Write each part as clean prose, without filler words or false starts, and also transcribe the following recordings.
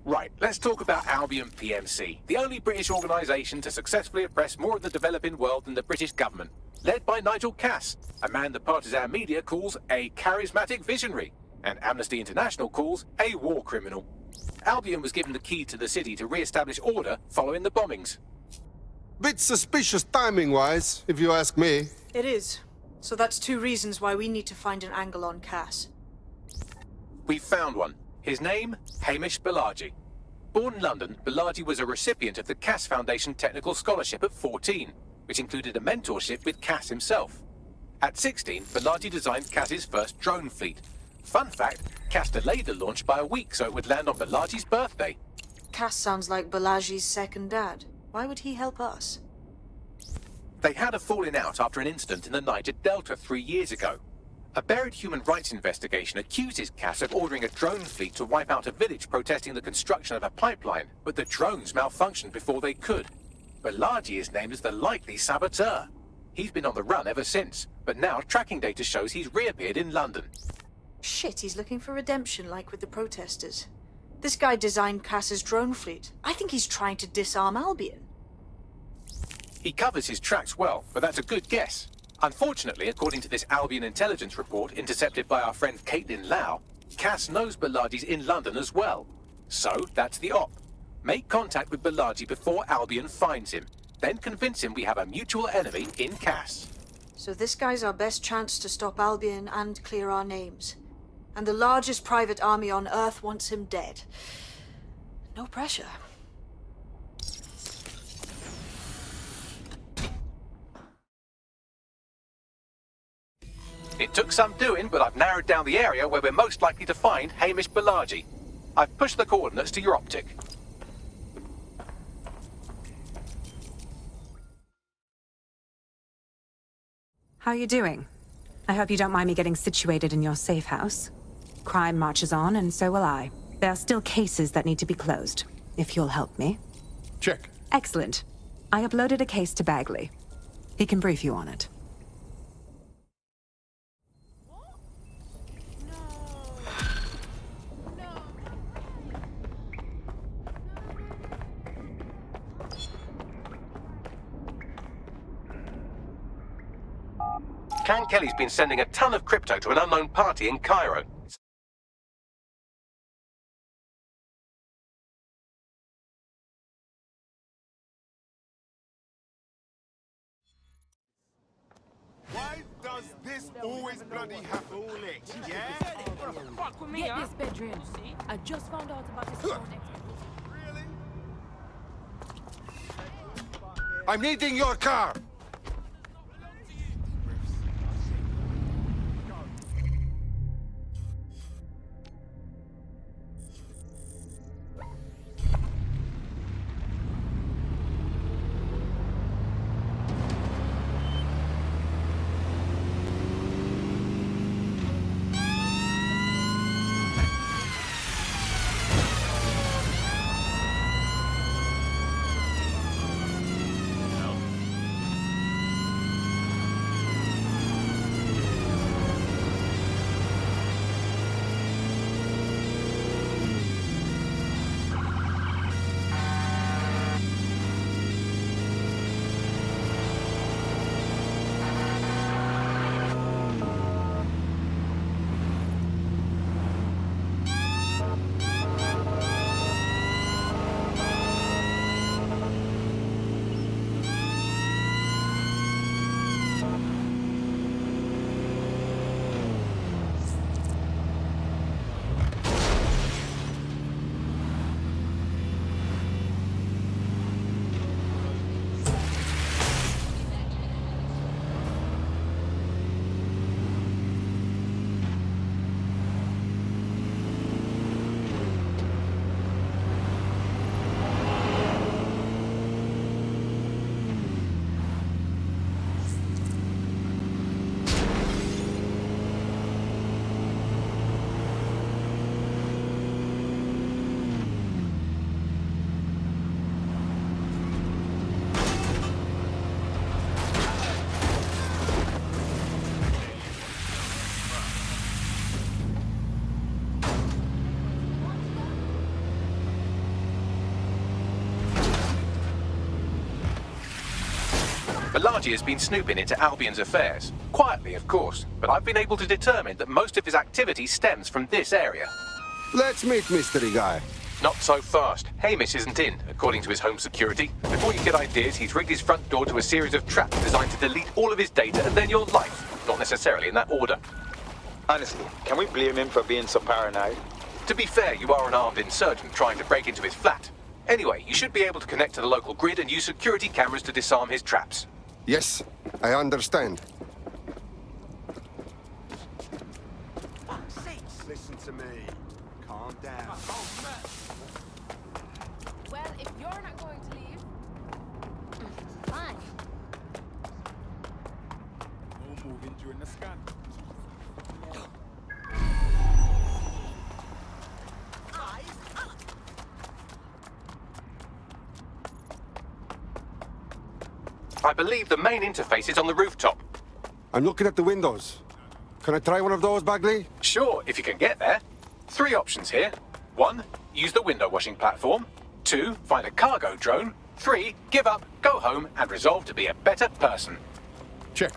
Right, let's talk about Albion PMC, the only British organisation to successfully oppress more of the developing world than the British government. Led by Nigel Cass, a man the partisan media calls a charismatic visionary, and Amnesty International calls a war criminal. Albion was given the key to the city to re-establish order following the bombings. Bit suspicious timing-wise, if you ask me. It is. So that's two reasons why we need to find an angle on Cass. We've found one. His name, Hamish Balaji. Born in London, Balaji was a recipient of the Cass Foundation Technical Scholarship at 14, which included a mentorship with Cass himself. At 16, Balaji designed Cass's first drone fleet. Fun fact, Cass delayed the launch by a week so it would land on Balaji's birthday. Cass sounds like Balaji's second dad. Why would he help us? They had a falling out after an incident in the Niger Delta 3 years ago. A buried human rights investigation accuses Cass of ordering a drone fleet to wipe out a village protesting the construction of a pipeline, but the drones malfunctioned before they could. Balaji is named as the likely saboteur. He's been on the run ever since, but now tracking data shows he's reappeared in London. Shit, he's looking for redemption like with the protesters. This guy designed Cass's drone fleet. I think he's trying to disarm Albion. He covers his tracks well, but that's a good guess. Unfortunately, according to this Albion intelligence report intercepted by our friend Caitlin Lau, Cass knows Balaji's in London as well. So, that's the op. Make contact with Balaji before Albion finds him. Then convince him we have a mutual enemy in Cass. So this guy's our best chance to stop Albion and clear our names. And the largest private army on Earth wants him dead. No pressure. It took some doing, but I've narrowed down the area where we're most likely to find Hamish Balaji. I've pushed the coordinates to your optic. How are you doing? I hope you don't mind me getting situated in your safe house. Crime marches on, and so will I. There are still cases that need to be closed, if you'll help me. Check. Excellent. I uploaded a case to Bagley. He can brief you on it. Can Kelly's been sending a ton of crypto to an unknown party in Cairo. Why does this always bloody happen? Yeah? Fuck with me, Get this bedroom. I just found out about this phone Really? I'm needing your car! Balaji has been snooping into Albion's affairs. Quietly, of course, but I've been able to determine that most of his activity stems from this area. Let's meet mystery guy. Not so fast. Hamish isn't in, according to his home security. Before you get ideas, he's rigged his front door to a series of traps designed to delete all of his data and then your life. Not necessarily in that order. Honestly, can we blame him for being so paranoid? To be fair, you are an armed insurgent trying to break into his flat. Anyway, you should be able to connect to the local grid and use security cameras to disarm his traps. Yes, I understand. Listen to me. Calm down. Well, if you're not going to leave, fine. No moving during the scan. I believe the main interface is on the rooftop. I'm looking at the windows. Can I try one of those, Bagley? Sure, if you can get there. 3 options here. 1, use the window washing platform. 2, find a cargo drone. 3, give up, go home, and resolve to be a better person. Check.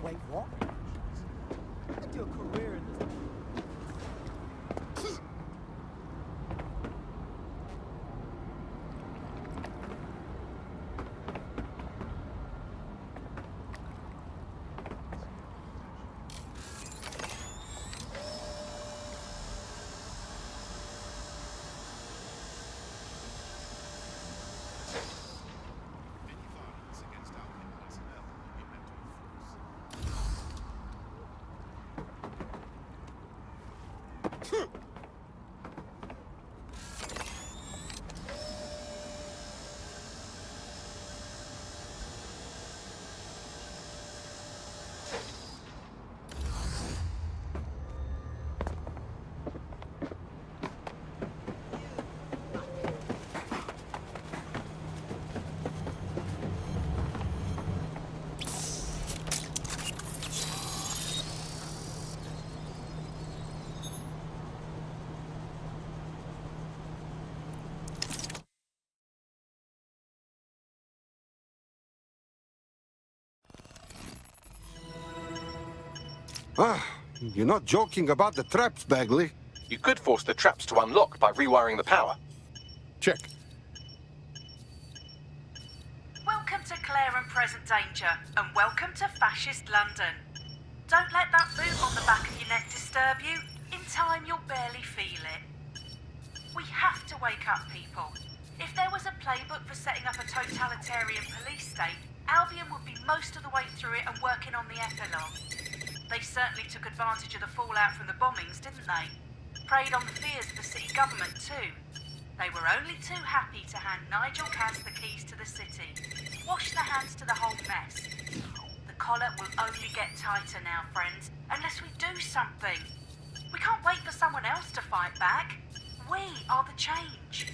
Wait, what? I do a career in this. You're not joking about the traps, Bagley. You could force the traps to unlock by rewiring the power. Check. Welcome to Claire and Present Danger, and welcome to Fascist London. Don't let that boot on the back of your neck disturb you. In time, you'll barely feel it. We have to wake up, people. If there was a playbook for setting up a totalitarian police state, Albion would be most of the way through it and working on the epilogue. They certainly took advantage of the fallout from the bombings, didn't they? Preyed on the fears of the city government, too. They were only too happy to hand Nigel Cass the keys to the city. Wash their hands to the whole mess. The collar will only get tighter now, friends, unless we do something. We can't wait for someone else to fight back. We are the change.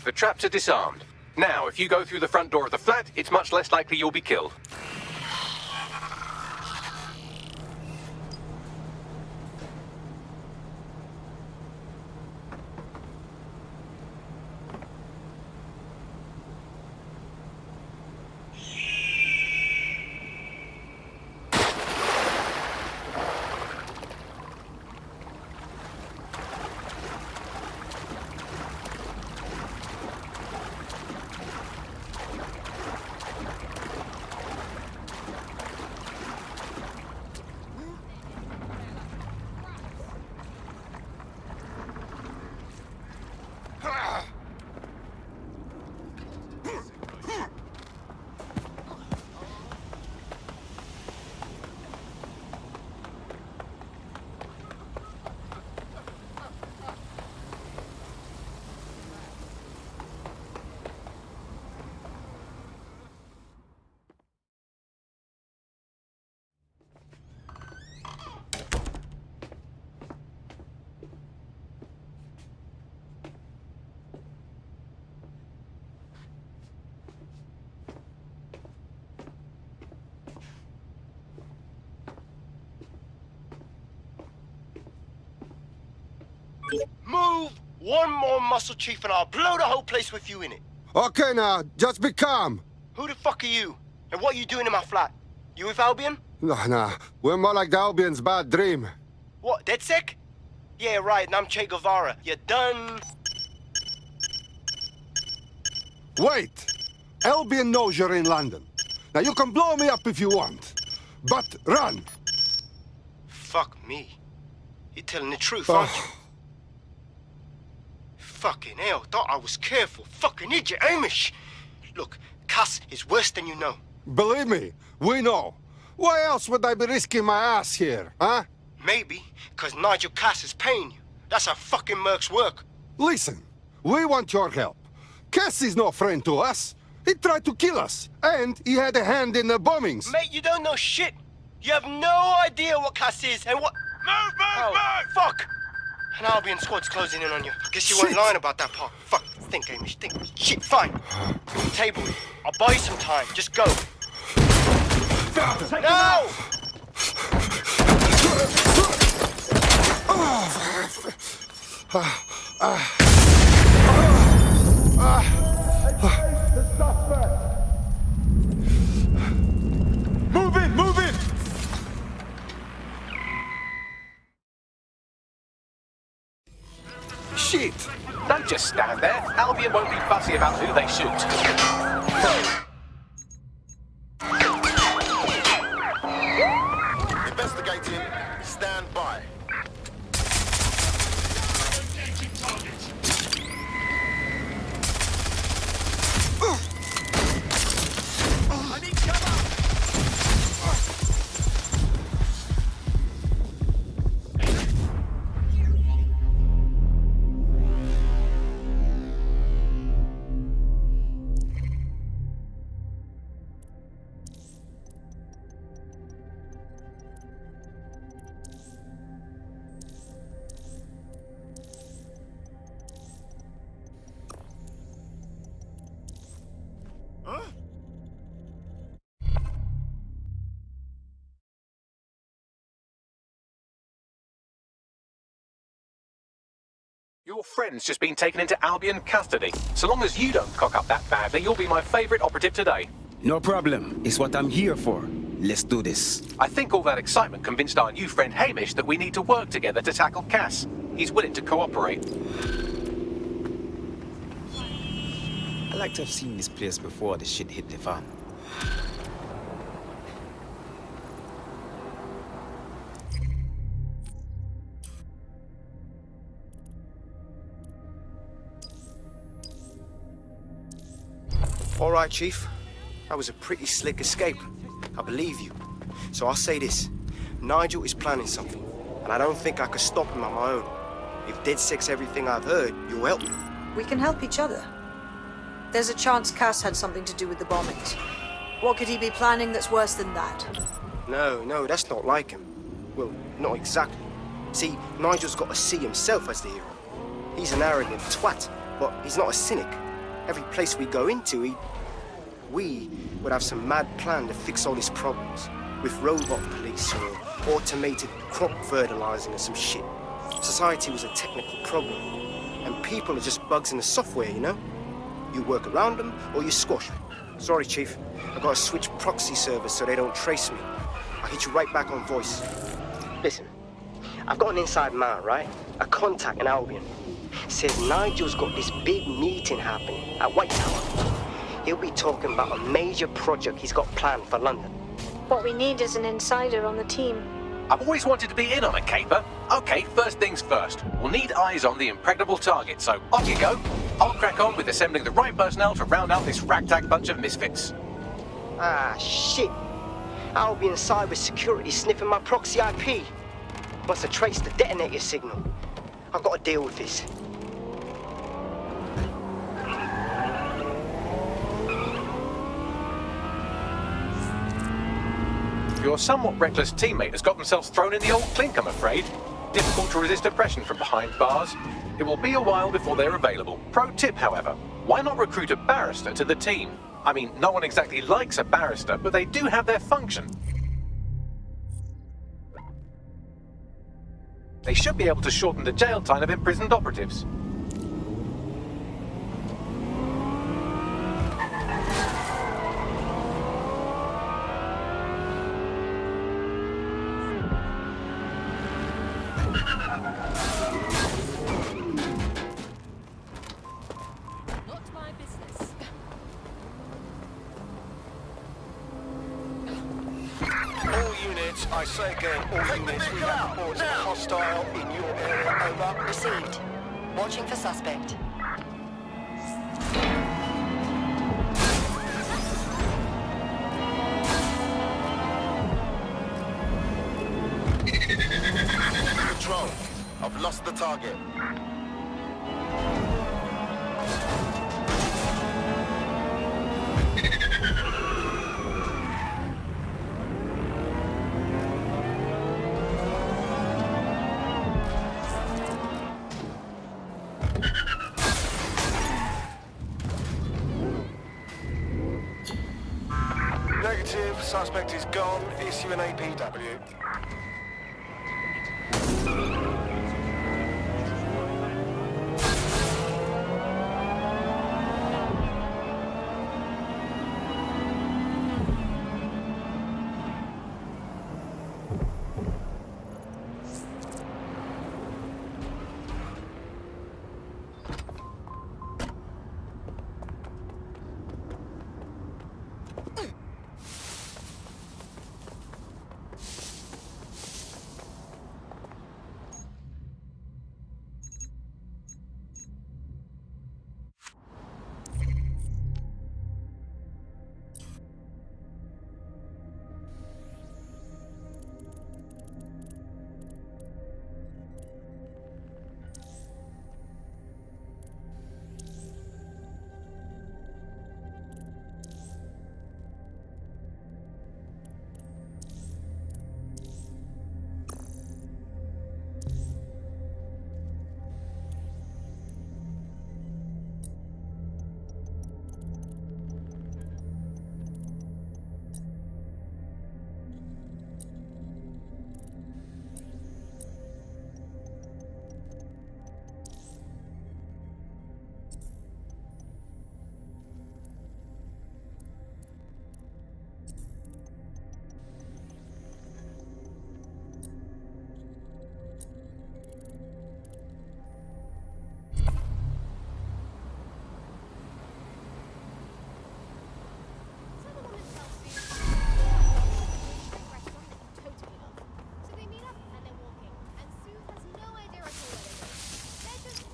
The traps are disarmed. Now, if you go through the front door of the flat, it's much less likely you'll be killed. Move one more muscle, Chief, and I'll blow the whole place with you in it. Okay, now, just be calm. Who the fuck are you? And what are you doing in my flat? You with Albion? Nah. We're more like the Albion's bad dream. What, DedSec? Yeah, right, and I'm Che Guevara. You done? Wait! Albion knows you're in London. Now, you can blow me up if you want. But run! Fuck me. You're telling the truth, aren't you? Fucking hell, thought I was careful. Fucking idiot, Amish! Look, Cass is worse than you know. Believe me, we know. Why else would I be risking my ass here, huh? Maybe, because Nigel Cass is paying you. That's how fucking mercs work. Listen, we want your help. Cass is no friend to us. He tried to kill us, and he had a hand in the bombings. Mate, you don't know shit. You have no idea what Cass is and what... Move! Fuck! An Albion squad's closing in on you. Guess you weren't lying about that part. Fuck. Think, Amish. Think. Shit, fine. Table it. I'll buy you some time. Just go. No! Move in! Move in! Shit! Don't just stand there. Albion won't be fussy about who they shoot. Investigating. Stand by. I need cover! Your friend's just been taken into Albion custody. So long as you don't cock up that badly, you'll be my favorite operative today. No problem. It's what I'm here for. Let's do this. I think all that excitement convinced our new friend Hamish that we need to work together to tackle Cass. He's willing to cooperate. I like to have seen this place before the shit hit the fan. All right, Chief. That was a pretty slick escape. I believe you. So I'll say this. Nigel is planning something, and I don't think I could stop him on my own. If DedSec's everything I've heard, you'll help me. We can help each other. There's a chance Cass had something to do with the bombings. What could he be planning that's worse than that? No, that's not like him. Well, not exactly. See, Nigel's got to see himself as the hero. He's an arrogant twat, but he's not a cynic. Every place we go into, we would have some mad plan to fix all his problems. With robot police or automated crop fertilizing or some shit. Society was a technical problem. And people are just bugs in the software, you know? You work around them or you squash them. Sorry, Chief. I've got to switch proxy servers so they don't trace me. I'll hit you right back on voice. Listen, I've got an inside man, right? A contact in Albion. Says Nigel's got this big meeting happening at White Tower. He'll be talking about a major project he's got planned for London. What we need is an insider on the team. I've always wanted to be in on a caper. Okay, first things first. We'll need eyes on the impregnable target, so off you go. I'll crack on with assembling the right personnel to round out this ragtag bunch of misfits. Ah, shit. Albion cyber security sniffing my proxy IP. Must have traced the detonator signal. I've got to deal with this. Your somewhat reckless teammate has got themselves thrown in the old clink, I'm afraid. Difficult to resist oppression from behind bars. It will be a while before they're available. Pro tip, however, why not recruit a barrister to the team? I mean, no one exactly likes a barrister, but they do have their function. They should be able to shorten the jail time of imprisoned operatives. Not my business. All units, I say again, all units, we have reports of a hostile in your area. Over. Received. Watching for suspect. I've lost the target. Negative. Suspect is gone. Issue an APW.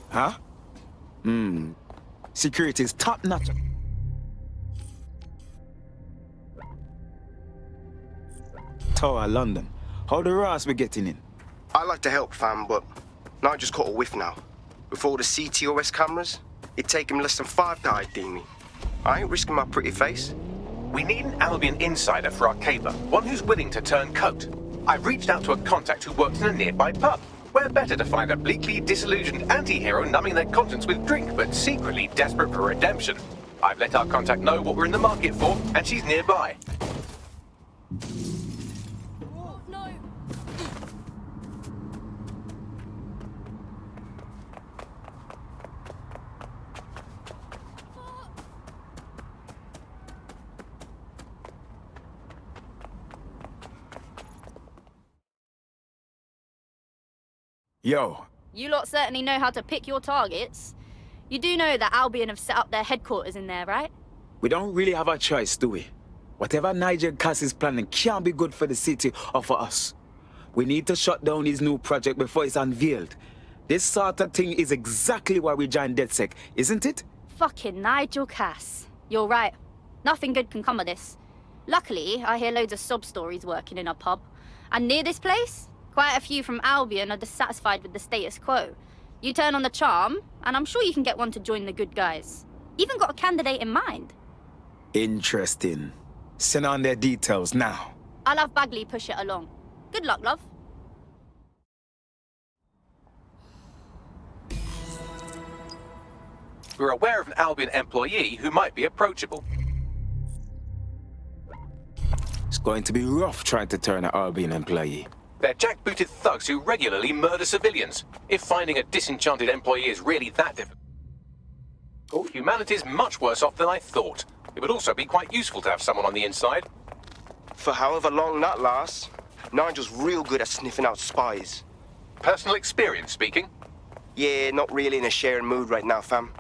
Huh? Security is top notch. Tower, London. How the Ross be getting in? I like to help, fam, but Nigel's caught a whiff now. With all the CTOS cameras, it'd take him less than 5 to ID me. I ain't risking my pretty face. We need an Albion insider for our caper, one who's willing to turn coat. I've reached out to a contact who works in a nearby pub. Where better to find a bleakly disillusioned anti-hero numbing their conscience with drink, but secretly desperate for redemption. I've let our contact know what we're in the market for, and she's nearby. Oh, no. Yo. You lot certainly know how to pick your targets. You do know that Albion have set up their headquarters in there, right? We don't really have a choice, do we? Whatever Nigel Cass is planning can't be good for the city or for us. We need to shut down his new project before it's unveiled. This sort of thing is exactly why we joined DedSec, isn't it? Fucking Nigel Cass. You're right. Nothing good can come of this. Luckily, I hear loads of sob stories working in a pub. And near this place, quite a few from Albion are dissatisfied with the status quo. You turn on the charm, and I'm sure you can get one to join the good guys. Even got a candidate in mind. Interesting. Send on their details now. I'll have Bagley push it along. Good luck, love. We're aware of an Albion employee who might be approachable. It's going to be rough trying to turn an Albion employee. They're jackbooted thugs who regularly murder civilians. If finding a disenchanted employee is really that difficult, humanity's much worse off than I thought. It would also be quite useful to have someone on the inside. For however long that lasts, Nigel's real good at sniffing out spies. Personal experience speaking? Yeah, not really in a sharing mood right now, fam.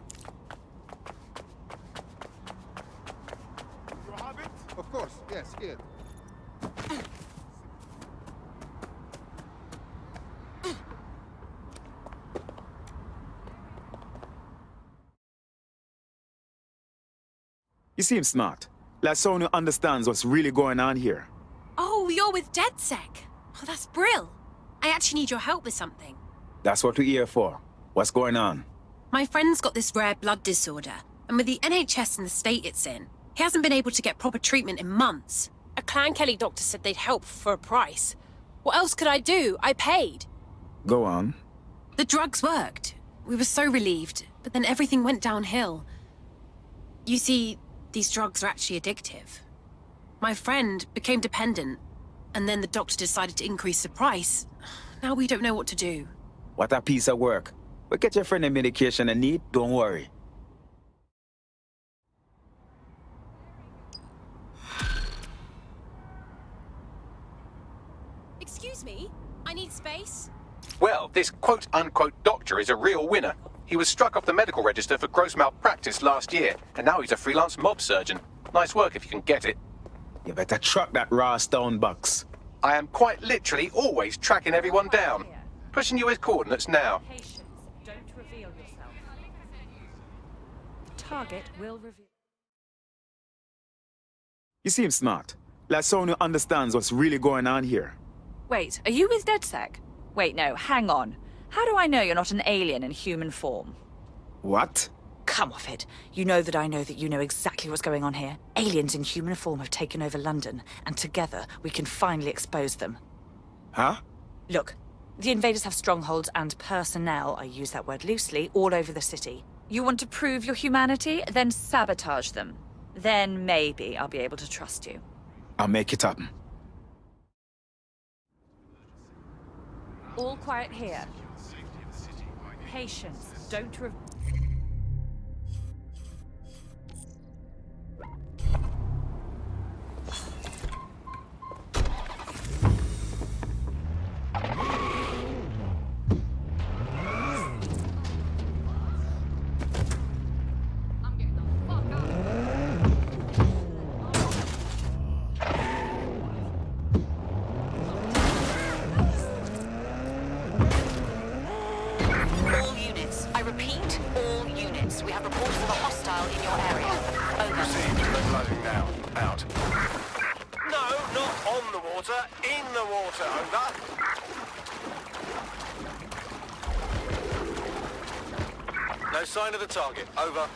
You have it? Of course, yes, here. You seem smart. Like someone who understands what's really going on here. Oh, you're with DedSec. Oh, that's brill. I actually need your help with something. That's what we're here for. What's going on? My friend's got this rare blood disorder, and with the NHS and the state it's in, he hasn't been able to get proper treatment in months. A Clan Kelly doctor said they'd help for a price. What else could I do? I paid. Go on. The drugs worked. We were so relieved, but then everything went downhill. You see, these drugs are actually addictive. My friend became dependent, and then the doctor decided to increase the price. Now we don't know what to do. What a piece of work. But get your friend the medication and need, don't worry. Excuse me? I need space? Well, this quote-unquote doctor is a real winner. He was struck off the medical register for gross malpractice last year, and now he's a freelance mob surgeon. Nice work if you can get it. You better truck that raw stone box. I am quite literally always tracking everyone down. Pushing you his coordinates now. Patience. Don't reveal yourself. Target will reveal. You seem smart. Like someone who understands what's really going on here. Wait, are you with DedSec? Wait, no, hang on. How do I know you're not an alien in human form? What? Come off it. You know that I know that you know exactly what's going on here. Aliens in human form have taken over London, and together we can finally expose them. Huh? Look, the invaders have strongholds and personnel, I use that word loosely, all over the city. You want to prove your humanity? Then sabotage them. Then maybe I'll be able to trust you. I'll make it happen. All quiet here. Patience. Don't reveal. No sign of the target. Over.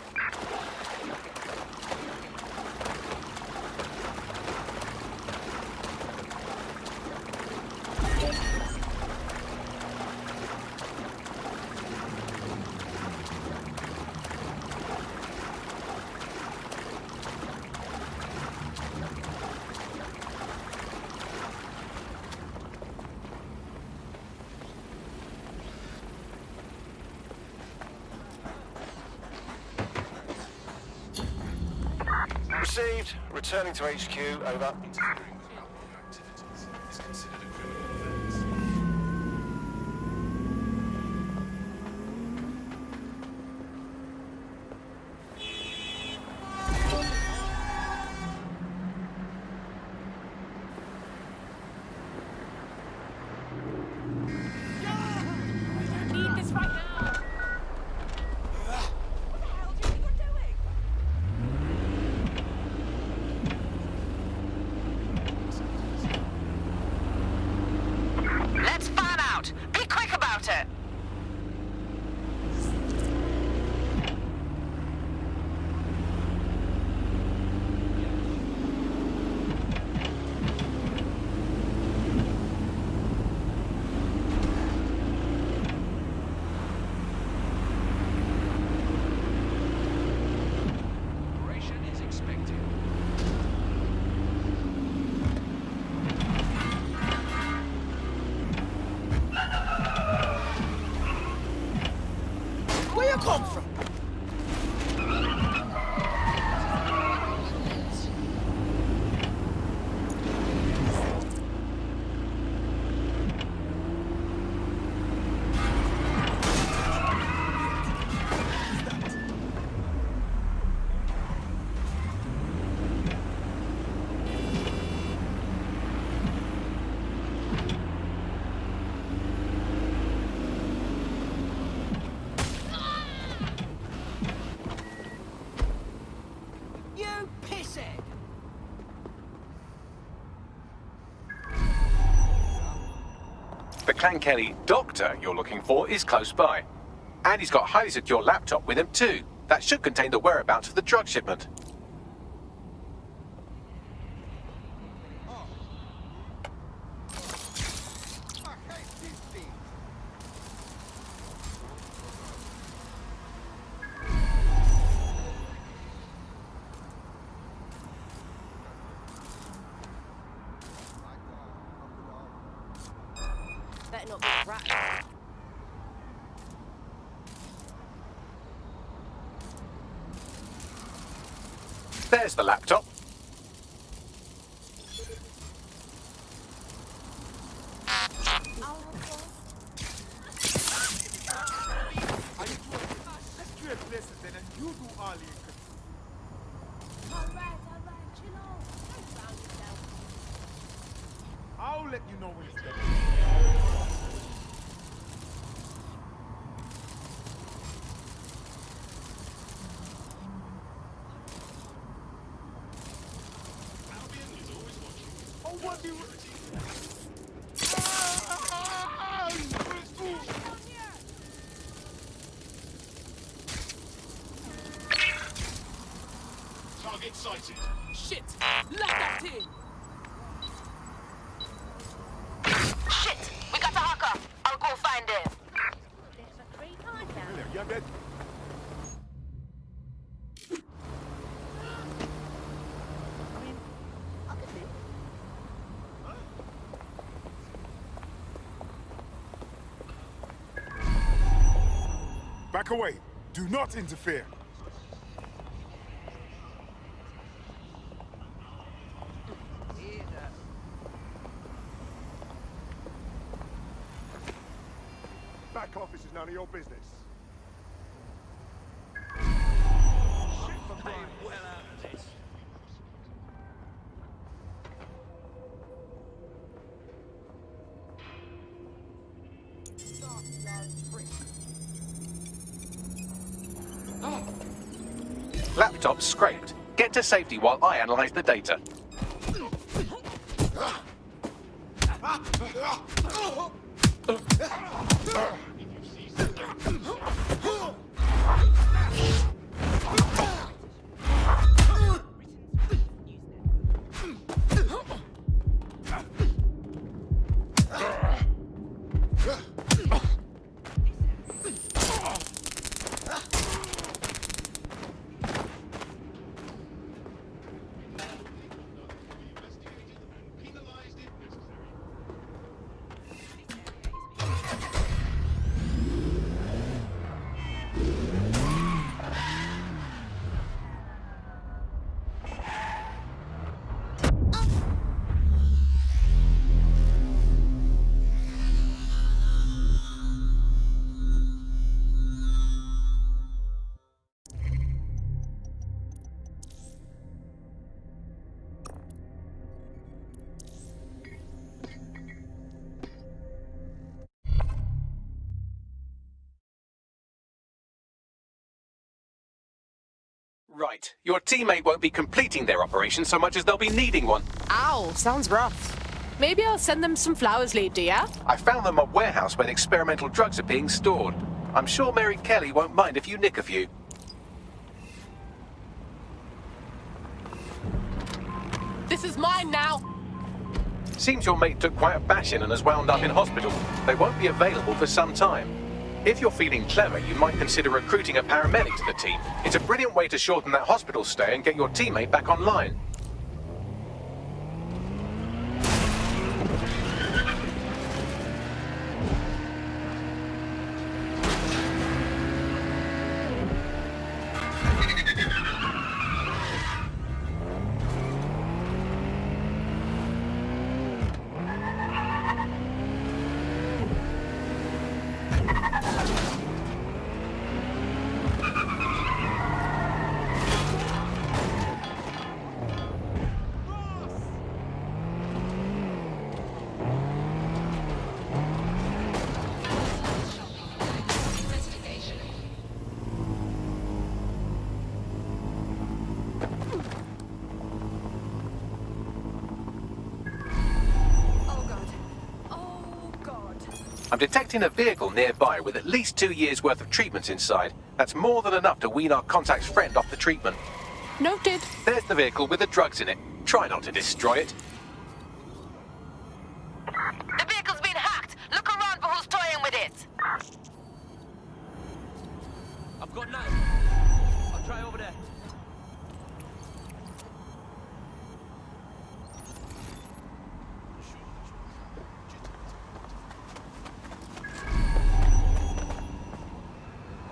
Received. Returning to HQ. Over. Clan Kelly doctor you're looking for is close by. And he's got a highly secure laptop with him too. That should contain the whereabouts of the drug shipment. Better not be a rat. There's the laptop. I'll let you know when it's done. Oh, what do you... Target sighted. Shit! Let that in! Shit! We got a hacker! I'll go find him. Really, you're dead. Back away. Do not interfere. Back office is none of your business. Shit for Brian. Well out of this. Laptop scraped. Get to safety while I analyze the data. Right. Your teammate won't be completing their operation so much as they'll be needing one. Ow, sounds rough. Maybe I'll send them some flowers later, yeah? I found them a warehouse where the experimental drugs are being stored. I'm sure Mary Kelly won't mind if you nick a few. This is mine now. Seems your mate took quite a bashing and has wound up in hospital. They won't be available for some time. If you're feeling clever, you might consider recruiting a paramedic to the team. It's a brilliant way to shorten that hospital stay and get your teammate back online. I'm detecting a vehicle nearby with at least 2 years' worth of treatments inside. That's more than enough to wean our contact's friend off the treatment. Noted. There's the vehicle with the drugs in it. Try not to destroy it. The vehicle's been hacked. Look around for who's toying with it. I've got nothing. I'll try over there.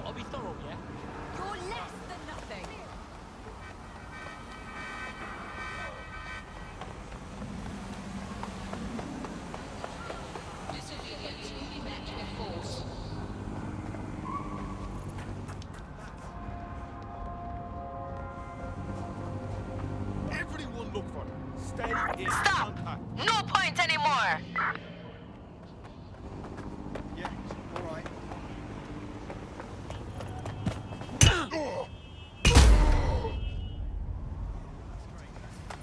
I'll be thorough, yeah? You're less than nothing. Everyone look for them. Stay in Stop! contact. No point anymore. Yeah, all right.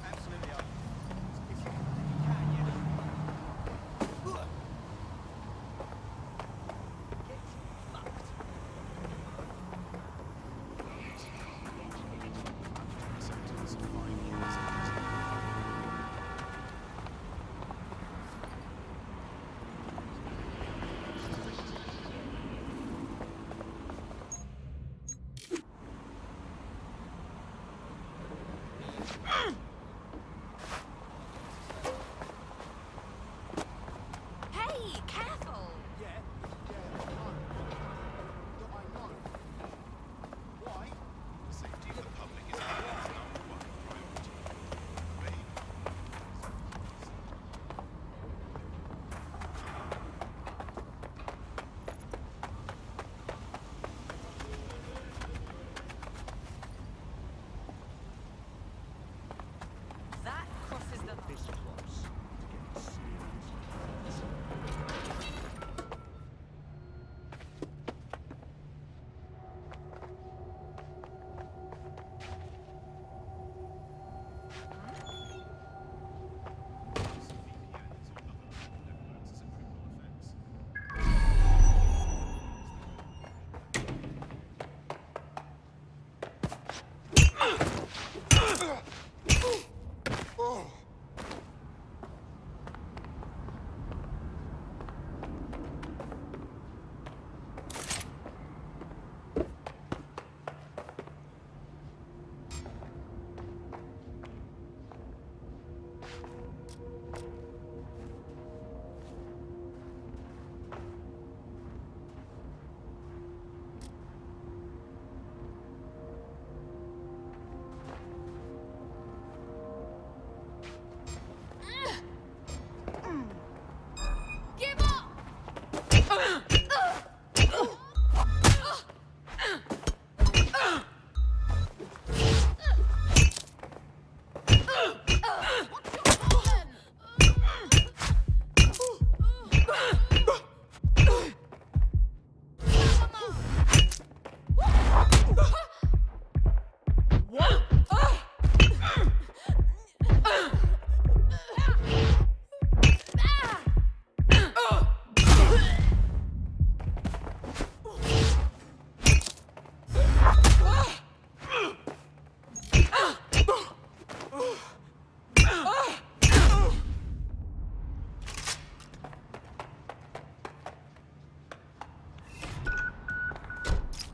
Absolutely. Hey, careful. Why? The safety of the public is our number one priority. That crosses the line.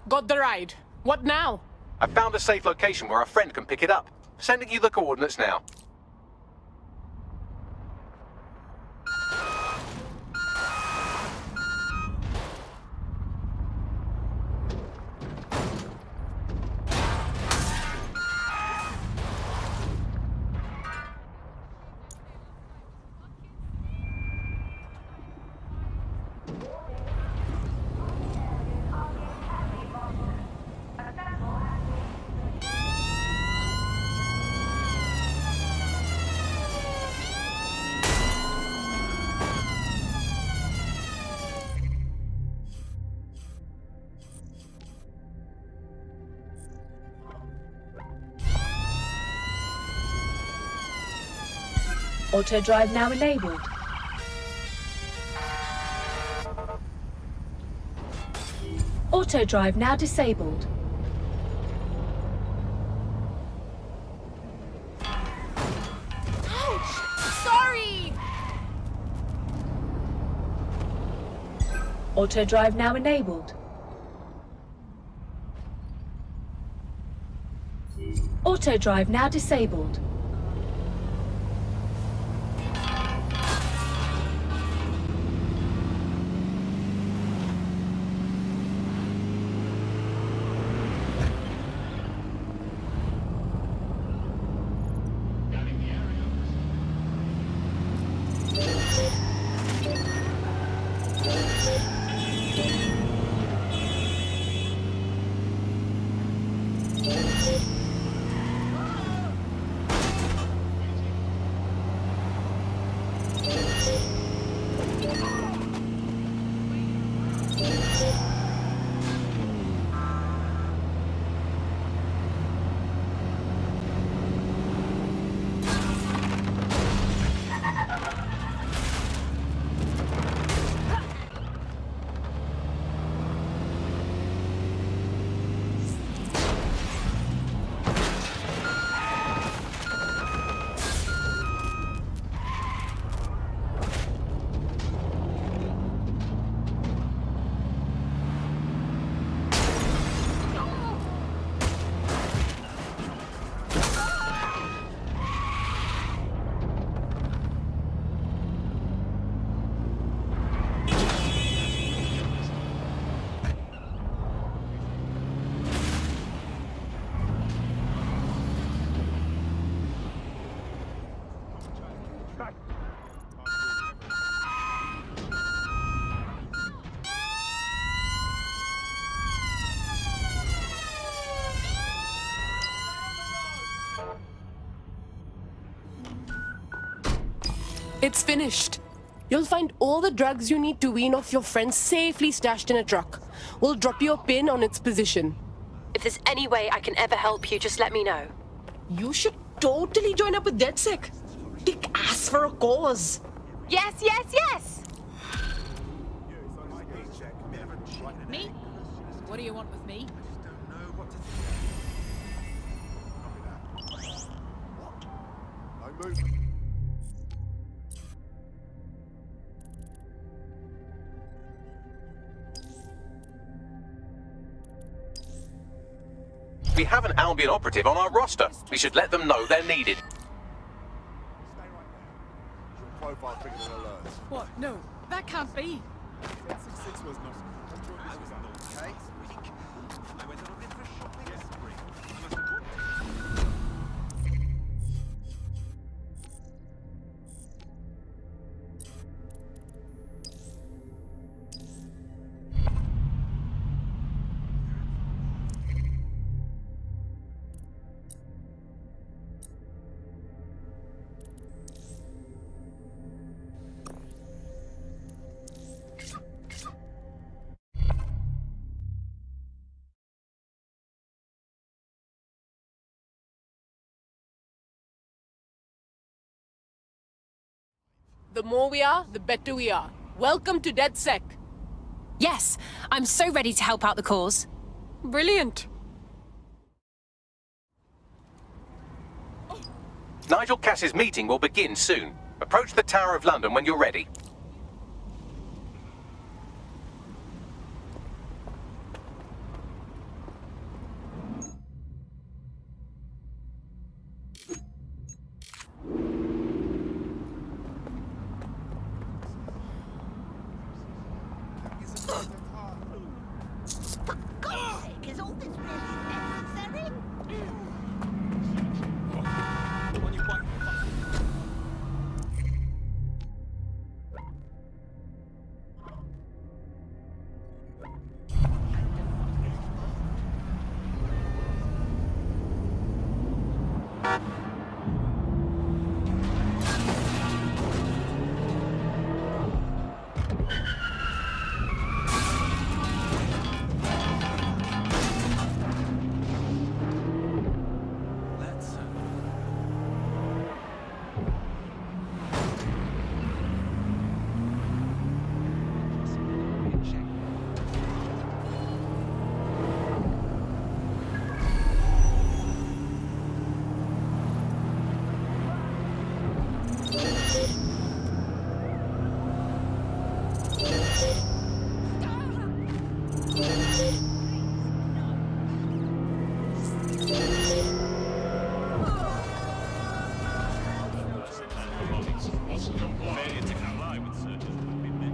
Got the ride. What now? I found a safe location where our friend can pick it up. Sending you the coordinates now. Auto drive now enabled. Auto drive now disabled. Sorry! Auto drive now enabled. Auto drive now disabled. It's finished. You'll find all the drugs you need to wean off your friends safely stashed in a truck. We'll drop you a pin on its position. If there's any way I can ever help you, just let me know. You should totally join up with DedSec. Kick ass for a cause. Yes, yes, yes! Me? What do you want with me? No movement. We have an Albion operative on our roster. We should let them know they're needed. Your profile bigger than alerts. What? No, that can't be. 6 was not. I was not okay. I went on a bit for shopping spree. I must report. The more we are, the better we are. Welcome to DedSec. Yes, I'm so ready to help out the cause. Brilliant. Nigel Cass's meeting will begin soon. Approach the Tower of London when you're ready. Is all this really necessary? Failure to comply with searches have been met.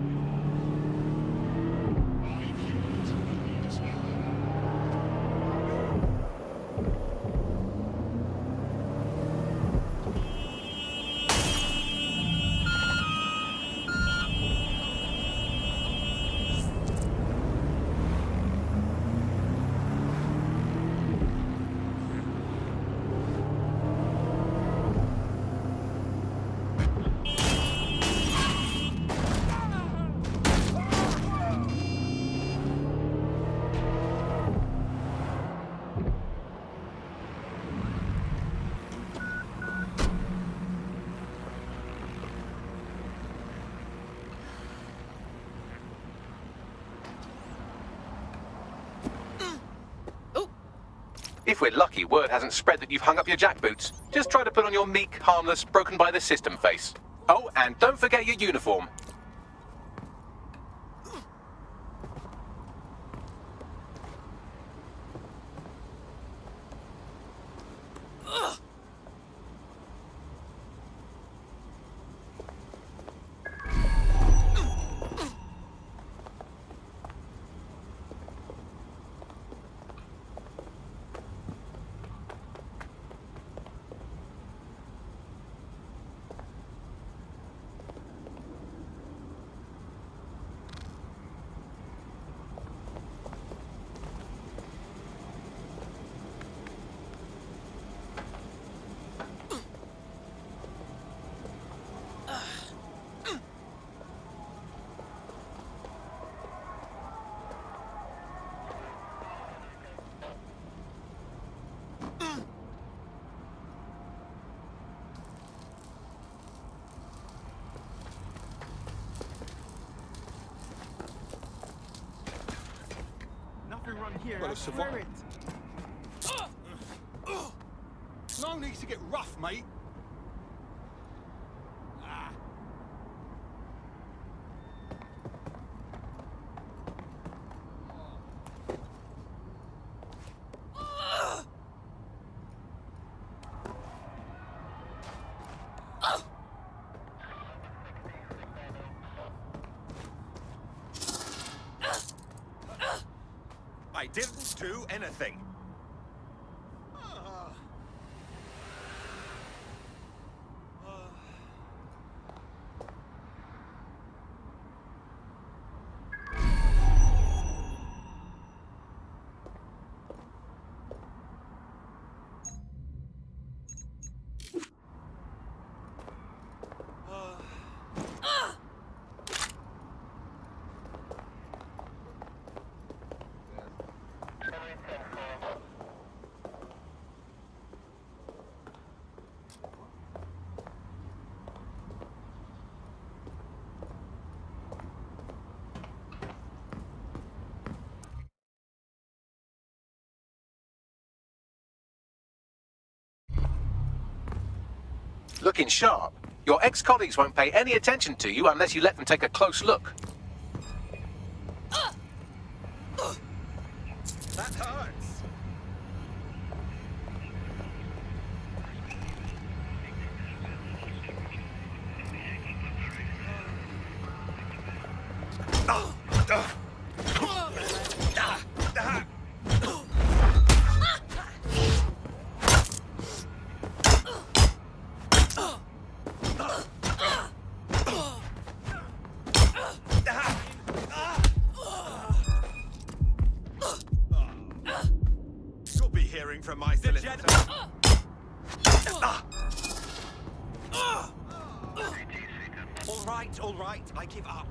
If we're lucky, word hasn't spread that you've hung up your jackboots. Just try to put on your meek, harmless, broken by the system face. Oh, and don't forget your uniform. Nothing wrong here. Well, I it's swear it. No need to get rough, mate. I didn't do anything. Looking sharp. Your ex-colleagues won't pay any attention to you unless you let them take a close look. That hurts. You'll be hearing from my solicitor. All right, I give up.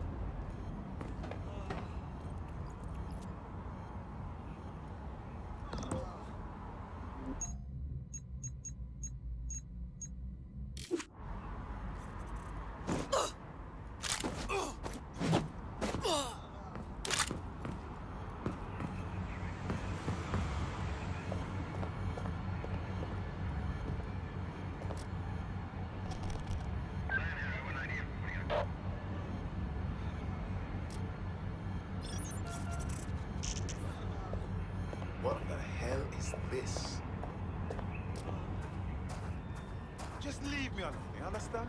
What the hell is this? Just leave me alone, you understand?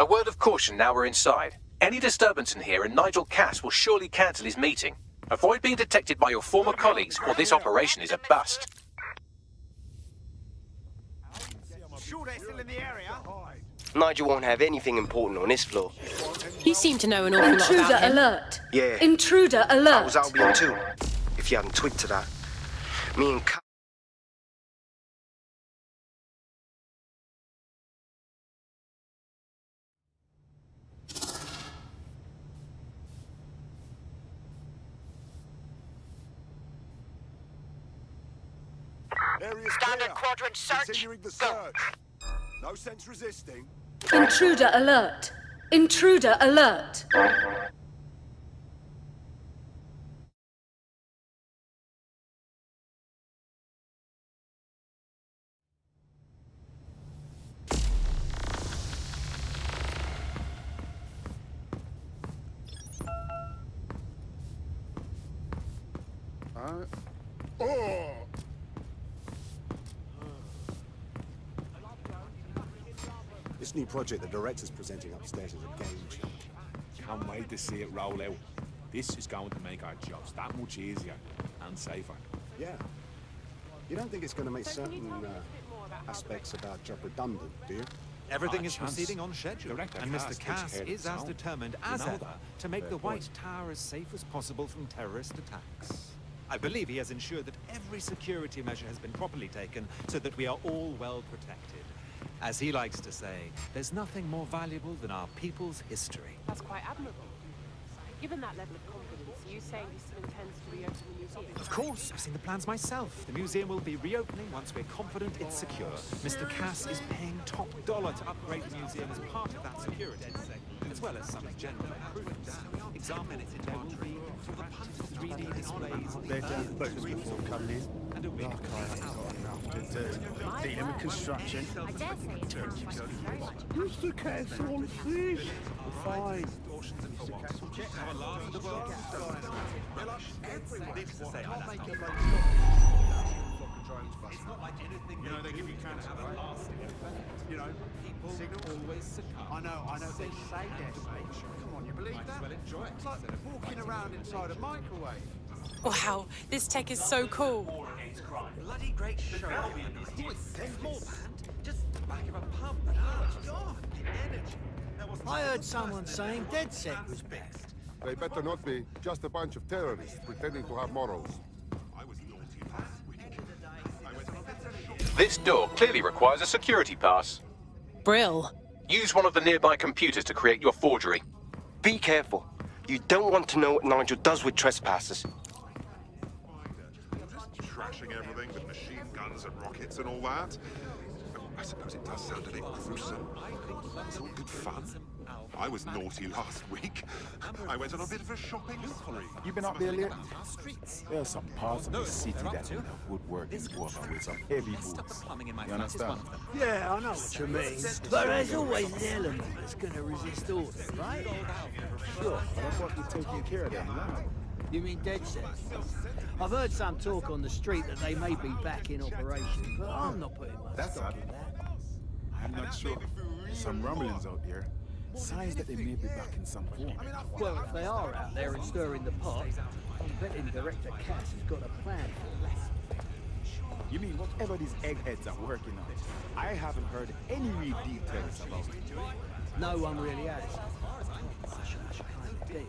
A word of caution now we're inside. Any disturbance in here and Nigel Cass will surely cancel his meeting. Avoid being detected by your former colleagues or this operation is a bust. Sure they're still in the area? Nigel won't have anything important on this floor. You seem to know an awful lot Intruder about him. alert! Yeah. Intruder I alert! was Albion too, if you hadn't twigged to that. Me and Standard quadrant search. Continuing the search. No sense resisting. Intruder alert! Intruder alert! This new project the director's presenting upstairs is a game changer. Can't wait to see it roll out. This is going to make our jobs that much easier and safer. Yeah. You don't think it's going to make certain aspects of our job redundant, do you? Everything is proceeding on schedule, and Mr. Cass is as determined as ever to make the White Tower as safe as possible from terrorist attacks. I believe he has ensured that every security measure has been properly taken so that we are all well protected. As he likes to say, there's nothing more valuable than our people's history. That's quite admirable. Given that level of confidence, are you saying he still intends to reopen the museum? Of course, I've seen the plans myself. The museum will be reopening once we're confident it's secure. Mr. Cass is paying top dollar to upgrade the museum as part of that security, as well as some general improvements. Example, there will be 3D displays. They're down the boots before coming in. And a week dealing with construction. I dare say it's very much. Mr. Cass on fish. Fine. You know, they give you kind of have a last you know, people always succumb. I know, they say they're safe. Come on, you believe that? Well, enjoy it. It's like walking around inside a microwave. Wow, this tech is so cool. Bloody great show. Small band, just the back of a pub. God, the energy. I heard someone saying DedSec was best. They better not be just a bunch of terrorists pretending to have morals. This door clearly requires a security pass. Brill. Use one of the nearby computers to create your forgery. Be careful. You don't want to know what Nigel does with trespassers. Trashing everything with machine guns and rockets and all that. I suppose it does sound a bit gruesome. It's all good fun. I was naughty last week. I went on a bit of a shopping spree. You've been up there lately? There are some parts of the city that need a woodworking over with some heavy boots. You understand? Yeah, I know what you mean. But there's always an element that's going to resist order, right? Sure, but I thought you'd taken care of them, right? You mean DedSec? I've heard some talk on the street that they may be back in operation, but I'm not putting my stock in that. I'm not sure. There's some rumblings out there. Signs that they may be back in some form. Well, if they are out there and stirring the pot, I'm betting Director Cass has got a plan for them. You mean whatever these eggheads are working on? I haven't heard any real details about it. No one really has. Hush, kind of deal.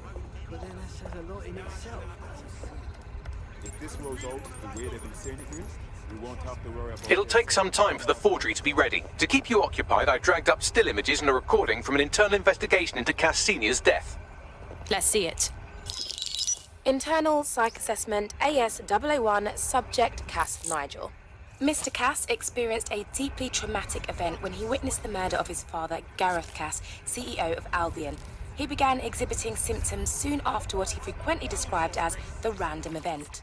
But then that says a lot in itself. If this rolls out the way they've been saying it is, we won't have to worry about It'll take some time for the forgery to be ready. To keep you occupied, I dragged up still images and a recording from an internal investigation into Cass Sr.'s death. Let's see it. Internal Psych Assessment AS001 Subject Cass Nigel. Mr. Cass experienced a deeply traumatic event when he witnessed the murder of his father, Gareth Cass, CEO of Albion. He began exhibiting symptoms soon after what he frequently described as the random event.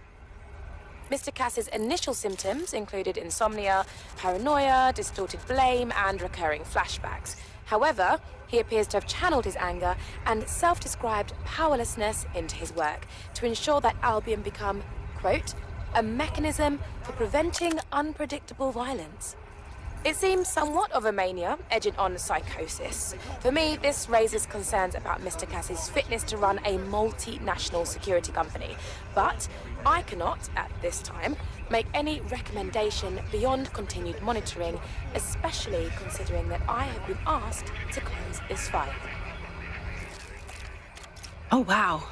Mr. Cass's initial symptoms included insomnia, paranoia, distorted blame, and recurring flashbacks. However, he appears to have channeled his anger and self-described powerlessness into his work to ensure that Albion become, quote, a mechanism for preventing unpredictable violence. It seems somewhat of a mania, edging on psychosis. For me, this raises concerns about Mr. Cass's fitness to run a multinational security company. But I cannot, at this time, make any recommendation beyond continued monitoring, especially considering that I have been asked to close this file. Oh, wow.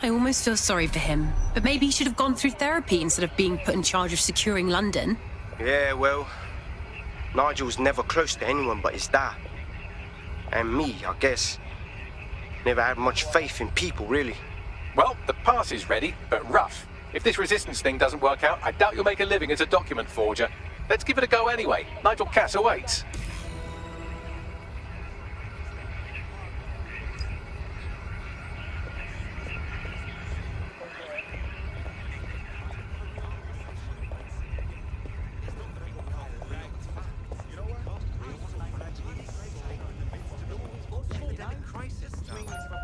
I almost feel sorry for him. But maybe he should have gone through therapy instead of being put in charge of securing London. Yeah, well, Nigel's never close to anyone but his dad. And me, I guess. Never had much faith in people, really. Well, the pass is ready, but rough. If this resistance thing doesn't work out, I doubt you'll make a living as a document forger. Let's give it a go anyway. Nigel Cass awaits.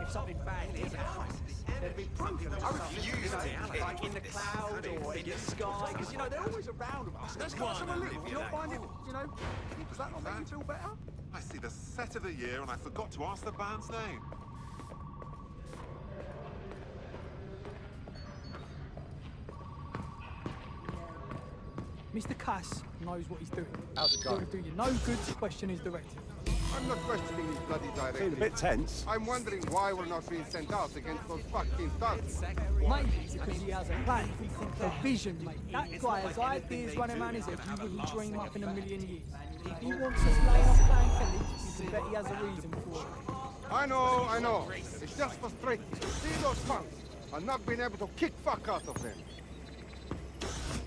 Something bad is a crisis. There'd be proof of something, like in the cloud or in the sky, because they're always around us. Let's go have a look. You're not finding, does that not make you feel better? I see the set of the year and I forgot to ask the band's name. Mr. Cass knows what he's doing. How's it going? He'll do you no good to question his directive. I'm not questioning his bloody directive. Feeling a bit tense. I'm wondering why we're not being sent out against those fucking thugs. Maybe because he has a plan, a vision, mate. That guy has ideas running around his head you wouldn't dream up in a million years. If he wants us laying off playing village, you can bet he has a reason for it. I know. It's just frustrating to see those punks and not being able to kick fuck out of them.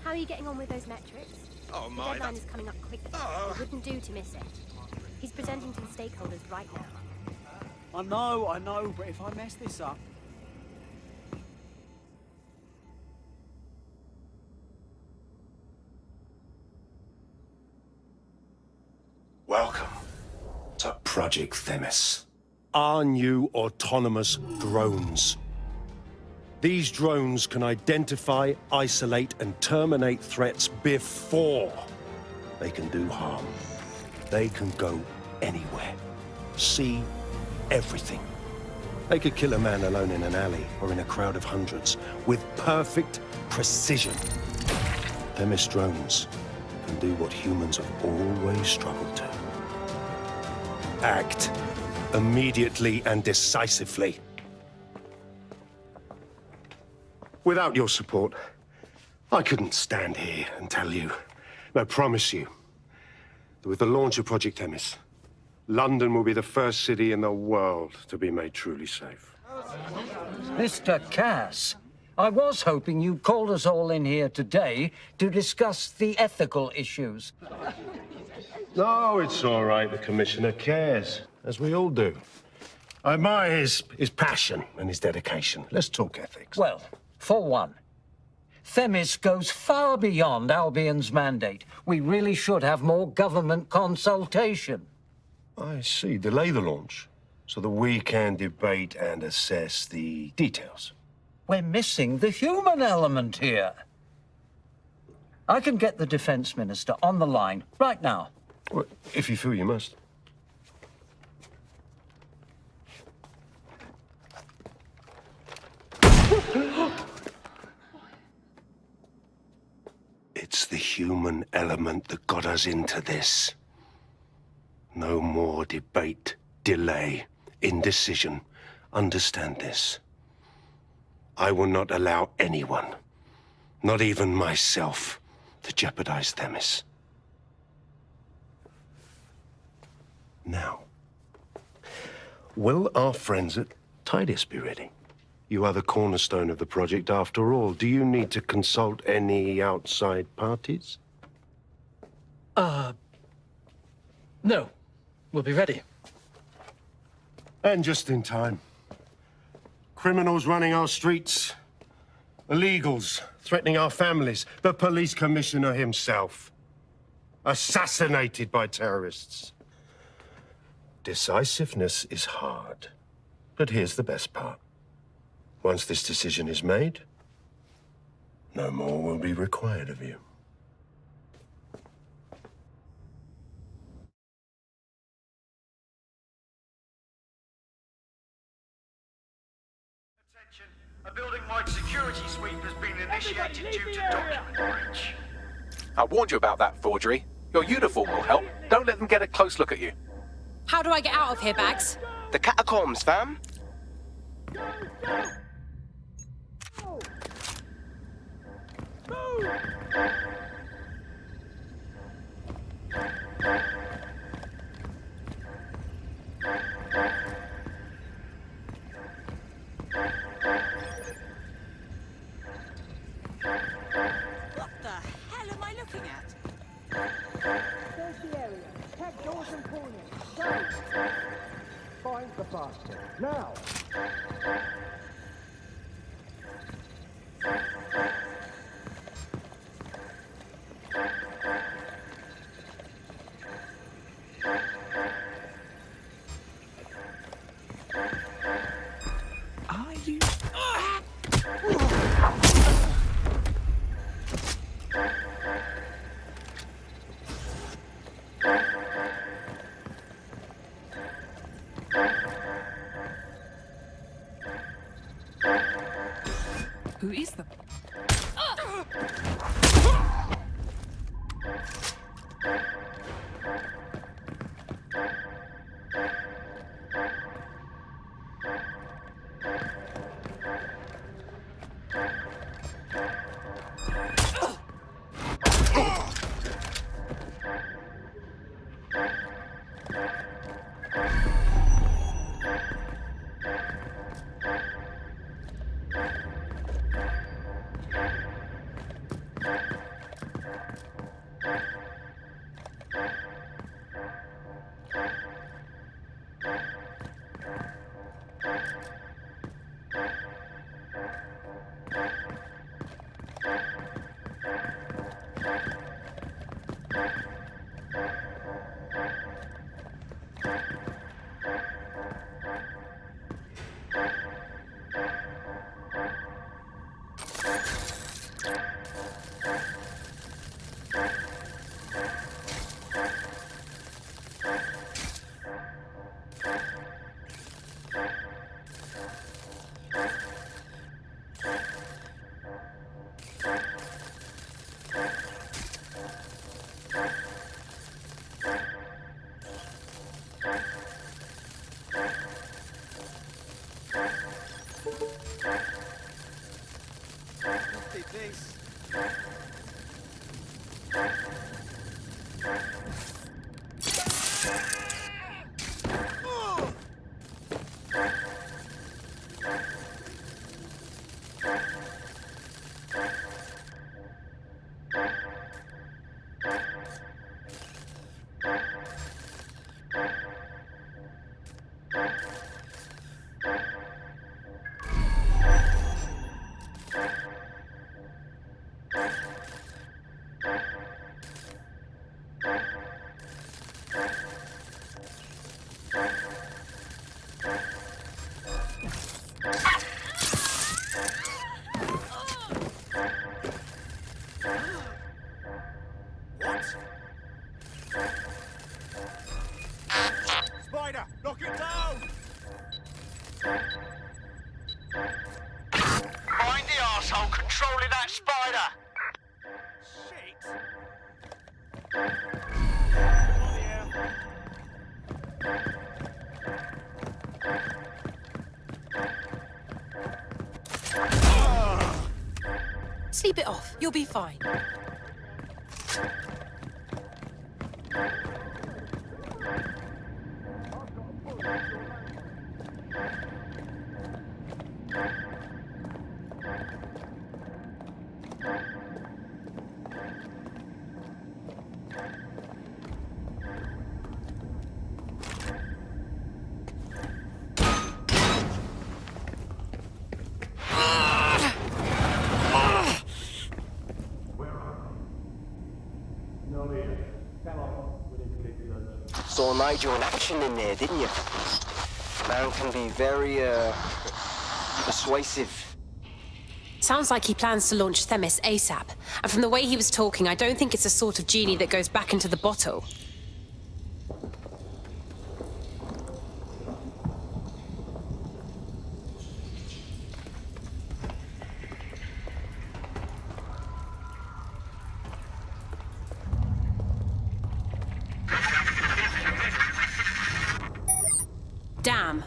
How are you getting on with those metrics? Oh, the deadline is coming up quickly. It wouldn't do to miss it. He's presenting to the stakeholders right now. I know, but if I mess this up... Welcome to Project Themis. Our new autonomous drones. These drones can identify, isolate, and terminate threats before they can do harm. They can go anywhere, see everything. They could kill a man alone in an alley or in a crowd of hundreds with perfect precision. Themis drones can do what humans have always struggled to. Act immediately and decisively. Without your support, I couldn't stand here and tell you, I promise you, that with the launch of Project Themis, London will be the first city in the world to be made truly safe. Mr. Cass, I was hoping you called us all in here today to discuss the ethical issues. No, it's all right. The Commissioner cares, as we all do. I admire his passion and his dedication. Let's talk ethics. Well, for one, Themis goes far beyond Albion's mandate. We really should have more government consultation. I see. Delay the launch so that we can debate and assess the details. We're missing the human element here. I can get the Defense Minister on the line right now. Well, if you feel you must. It's the human element that got us into this. No more debate, delay, indecision. Understand this. I will not allow anyone, not even myself, to jeopardize Themis. Now, will our friends at Tidus be ready? You are the cornerstone of the project after all. Do you need to consult any outside parties? No. We'll be ready. And just in time. Criminals running our streets. Illegals threatening our families. The police commissioner himself. Assassinated by terrorists. Decisiveness is hard. But here's the best part. Once this decision is made, no more will be required of you. A building-wide security sweep has been initiated due to document breach. I warned you about that forgery. Your uniform will help. Don't let them get a close look at you. How do I get out of here, Bags? The catacombs, fam. What the hell am I looking at? Search the area. Check doors and corners. Go! Find the bastard. Now! Are you? Who is the... Spider, knock it down! Find the arsehole controlling that spider! Shit! Sleep it off. You'll be fine. Saw Nigel in action in there, didn't you? Man can be very, persuasive. Sounds like he plans to launch Themis ASAP. And from the way he was talking, I don't think it's the sort of genie that goes back into the bottle. dam.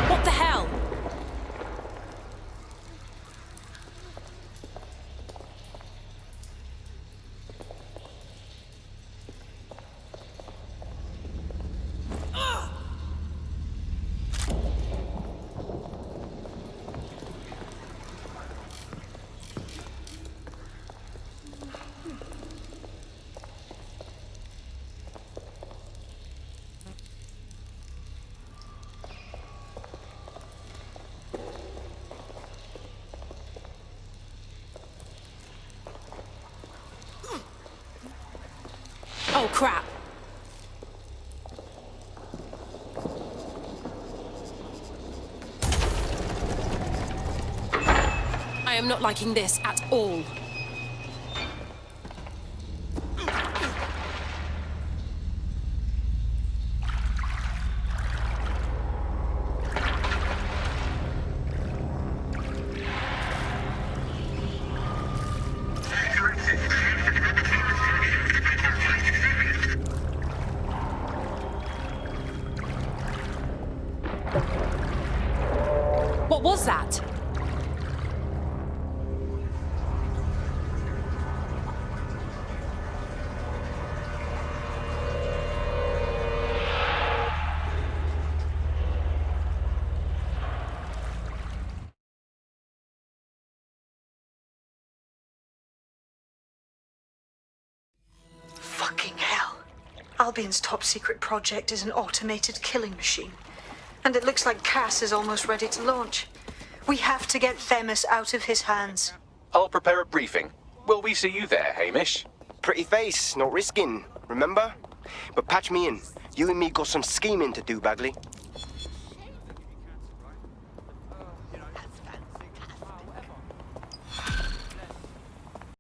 What the hell? Oh, crap. I am not liking this at all. What was that? Fucking hell. Albion's top secret project is an automated killing machine. And it looks like Cass is almost ready to launch. We have to get Themis out of his hands. I'll prepare a briefing. Will we see you there, Hamish? Pretty face, not risking, remember? But patch me in. You and me got some scheming to do, Bagley.